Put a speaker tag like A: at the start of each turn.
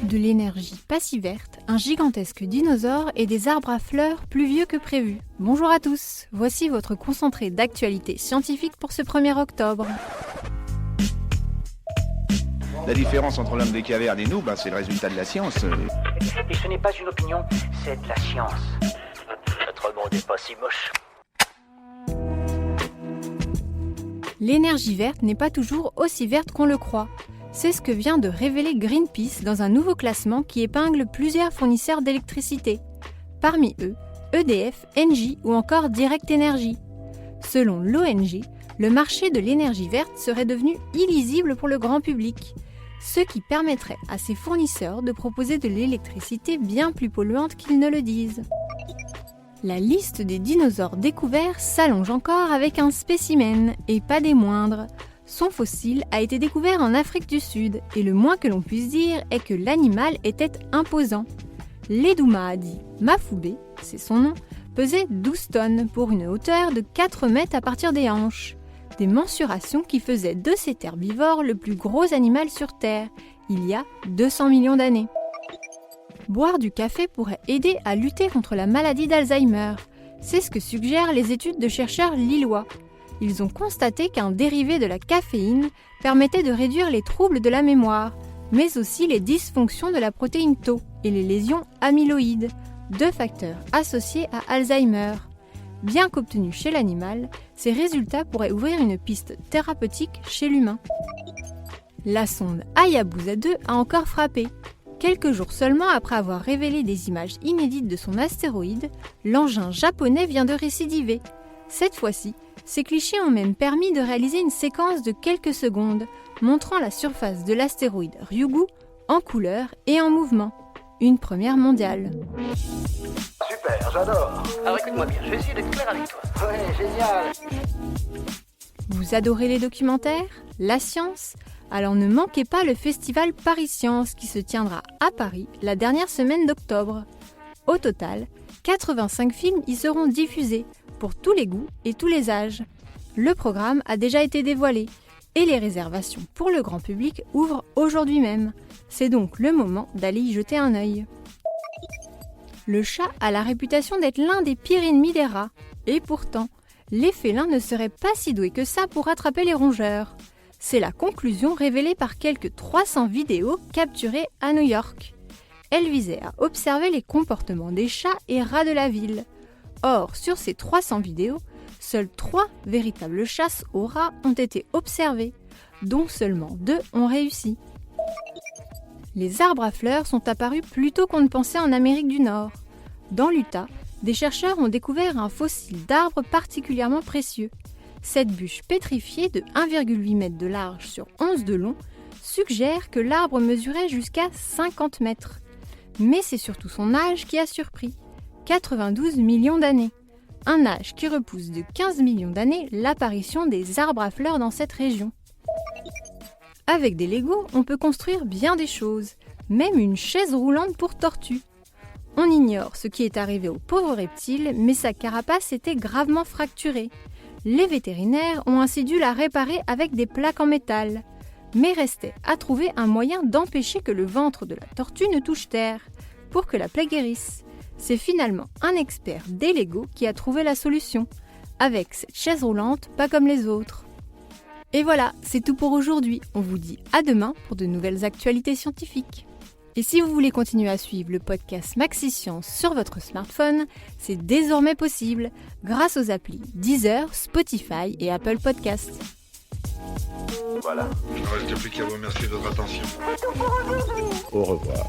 A: De l'énergie pas si verte, un gigantesque dinosaure et des arbres à fleurs plus vieux que prévu. Bonjour à tous, voici votre concentré d'actualité scientifique pour ce 1er octobre.
B: La différence entre l'homme des cavernes et nous, c'est le résultat de la science.
C: Et ce n'est pas une opinion, c'est de la science. Notre monde n'est pas si moche.
A: L'énergie verte n'est pas toujours aussi verte qu'on le croit. C'est ce que vient de révéler Greenpeace dans un nouveau classement qui épingle plusieurs fournisseurs d'électricité. Parmi eux, EDF, Engie ou encore Direct Energy. Selon l'ONG, le marché de l'énergie verte serait devenu illisible pour le grand public, ce qui permettrait à ces fournisseurs de proposer de l'électricité bien plus polluante qu'ils ne le disent. La liste des dinosaures découverts s'allonge encore avec un spécimen, et pas des moindres. Son fossile a été découvert en Afrique du Sud, et le moins que l'on puisse dire est que l'animal était imposant. L'Edoumadi Mafoubé, c'est son nom, pesait 12 tonnes pour une hauteur de 4 mètres à partir des hanches. Des mensurations qui faisaient de cet herbivore le plus gros animal sur Terre, il y a 200 millions d'années. Boire du café pourrait aider à lutter contre la maladie d'Alzheimer. C'est ce que suggèrent les études de chercheurs lillois. Ils ont constaté qu'un dérivé de la caféine permettait de réduire les troubles de la mémoire, mais aussi les dysfonctions de la protéine Tau et les lésions amyloïdes, deux facteurs associés à Alzheimer. Bien qu'obtenus chez l'animal, ces résultats pourraient ouvrir une piste thérapeutique chez l'humain. La sonde Hayabusa 2 a encore frappé. Quelques jours seulement après avoir révélé des images inédites de son astéroïde, l'engin japonais vient de récidiver. Cette fois-ci, ces clichés ont même permis de réaliser une séquence de quelques secondes, montrant la surface de l'astéroïde Ryugu en couleur et en mouvement. Une première mondiale.
C: Super, j'adore. Alors écoute-moi bien, je vais essayer d'être clair avec toi. Ouais, génial.
A: Vous adorez les documentaires, la science ? Alors ne manquez pas le festival Paris Science qui se tiendra à Paris la dernière semaine d'octobre. Au total, 85 films y seront diffusés, pour tous les goûts et tous les âges. Le programme a déjà été dévoilé et les réservations pour le grand public ouvrent aujourd'hui même. C'est donc le moment d'aller y jeter un œil. Le chat a la réputation d'être l'un des pires ennemis des rats. Et pourtant, les félins ne seraient pas si doués que ça pour attraper les rongeurs. C'est la conclusion révélée par quelques 300 vidéos capturées à New York. Elles visaient à observer les comportements des chats et rats de la ville. Or, sur ces 300 vidéos, seules 3 véritables chasses aux rats ont été observées, dont seulement 2 ont réussi. Les arbres à fleurs sont apparus plus tôt qu'on ne pensait en Amérique du Nord. Dans l'Utah, des chercheurs ont découvert un fossile d'arbre particulièrement précieux. Cette bûche pétrifiée de 1,8 m de large sur 11 de long suggère que l'arbre mesurait jusqu'à 50 mètres. Mais c'est surtout son âge qui a surpris. 92 millions d'années. Un âge qui repousse de 15 millions d'années l'apparition des arbres à fleurs dans cette région. Avec des Legos, on peut construire bien des choses, même une chaise roulante pour tortue. On ignore ce qui est arrivé au pauvre reptile, mais sa carapace était gravement fracturée. Les vétérinaires ont ainsi dû la réparer avec des plaques en métal. Mais restait à trouver un moyen d'empêcher que le ventre de la tortue ne touche terre, pour que la plaie guérisse. C'est finalement un expert des Legos qui a trouvé la solution, avec cette chaise roulante pas comme les autres. Et voilà, c'est tout pour aujourd'hui. On vous dit à demain pour de nouvelles actualités scientifiques. Et si vous voulez continuer à suivre le podcast Maxi Science sur votre smartphone, c'est désormais possible grâce aux applis Deezer, Spotify et Apple Podcasts.
D: Voilà. Il ne reste plus qu'à vous remercier de votre attention.
B: Au revoir.